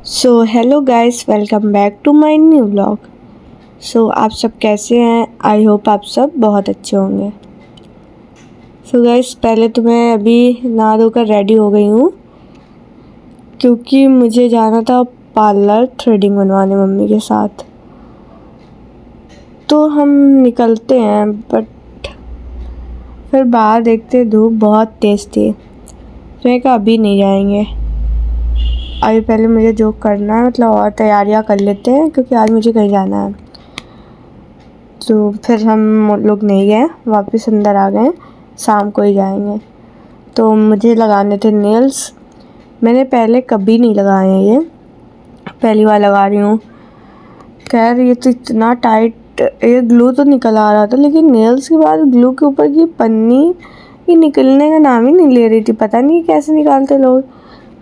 So hello guys, welcome back to my new vlog. आप सब कैसे हैं? आई होप आप सब बहुत अच्छे होंगे। गाइस, पहले तो मैं अभी नहा धोकर रेडी हो गई हूँ क्योंकि मुझे जाना था पार्लर थ्रेडिंग बनवाने मम्मी के साथ। तो हम निकलते हैं, बट फिर बाहर देखते धूप बहुत तेज़ थी। मैं कहा अभी नहीं जाएंगे, अभी पहले मुझे जो करना है मतलब और तैयारियां कर लेते हैं क्योंकि आज मुझे कहीं जाना है। तो फिर हम लोग नहीं गए, वापस अंदर आ गए, शाम को ही जाएंगे। तो मुझे लगाने थे नेल्स। मैंने पहले कभी नहीं लगाए हैं, ये पहली बार लगा रही हूँ। खैर ये तो इतना टाइट, ये ग्लू तो निकल आ रहा था लेकिन नेल्स के बाद ग्लू के ऊपर की पन्नी ये निकलने का नाम ही नहीं ले रही थी। पता नहीं कैसे निकालते लोग।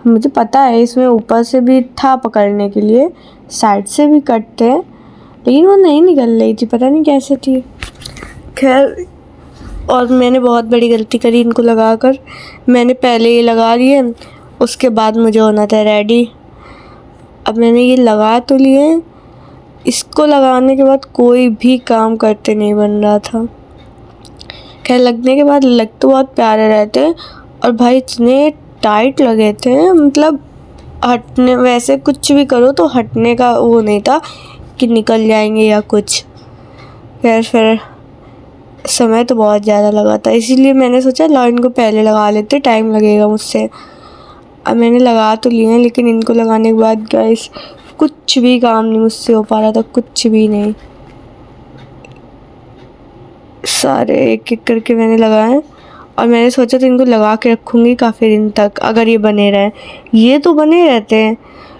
मुझे पता है इसमें ऊपर से भी था पकड़ने के लिए, साइड से भी कट थे, लेकिन वो नहीं निकल रही थी, पता नहीं कैसे थी। खैर, और मैंने बहुत बड़ी गलती करी इनको लगाकर। मैंने पहले ये लगा लिए, उसके बाद मुझे होना था रेडी। अब मैंने ये लगा तो लिए, इसको लगाने के बाद कोई भी काम करते नहीं बन रहा था। खैर, लगने के बाद लग तो बहुत प्यारे रहते और भाई इतने टाइट लगे थे, मतलब हटने, वैसे कुछ भी करो तो हटने का वो नहीं था कि निकल जाएंगे या कुछ। खैर, फिर समय तो बहुत ज़्यादा लगा था, इसीलिए मैंने सोचा लो इनको पहले लगा लेते, टाइम लगेगा मुझसे। अब मैंने लगा तो लिए हैं, लेकिन इनको लगाने के बाद गाइस कुछ भी काम नहीं मुझसे हो पा रहा था, कुछ भी नहीं। सारे एक एक करके मैंने लगाए और मैंने सोचा था इनको लगा के रखूँगी काफ़ी दिन तक, अगर ये बने रहें। ये तो बने रहते हैं,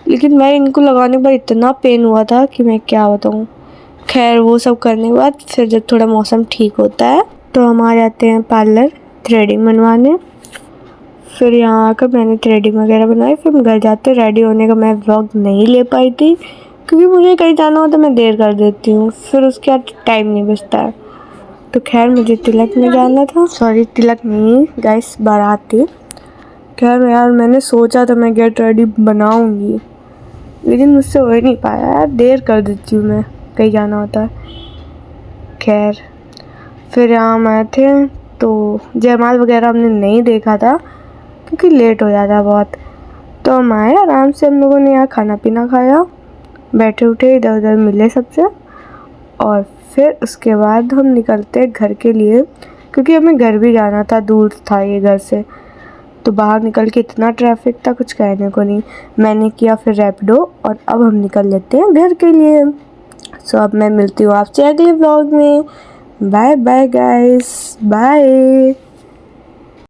लेकिन मैं इनको लगाने के बाद इतना पेन हुआ था कि मैं क्या बताऊँ। खैर, वो सब करने के बाद फिर जब थोड़ा मौसम ठीक होता है तो हम आ जाते हैं पार्लर थ्रेडिंग बनवाने। फिर यहाँ आकर मैंने थ्रेडिंग वगैरह बनाई, फिर हम घर जाते। रेडी होने का मैं व्लॉग नहीं ले पाई थी क्योंकि मुझे कहीं जाना हो तो मैं देर कर देती हूँ, फिर उसके बाद टाइम नहीं बचता है। तो खैर, मुझे तिलक में जाना था, सॉरी तिलक नहीं गाइस, बारात थी। खैर यार, मैंने सोचा था मैं गेट रेडी बनाऊंगी, लेकिन मुझसे हो ही नहीं पाया यार, देर कर देती हूँ मैं कहीं जाना होता है। खैर, फिर यहाँ हम आए थे तो जयमाल वगैरह हमने नहीं देखा था क्योंकि लेट हो जाता बहुत। तो हम आए आराम से, हम लोगों ने यहाँ खाना पीना खाया, बैठे उठे इधर उधर मिले सबसे, और फिर उसके बाद हम निकलते घर के लिए क्योंकि हमें घर भी जाना था, दूर था ये घर से। तो बाहर निकल के इतना ट्रैफिक था कुछ कहने को नहीं। मैंने किया फिर रैपिडो और अब हम निकल लेते हैं घर के लिए। अब मैं मिलती हूँ आपसे अगले व्लॉग में। Bye bye guys, bye.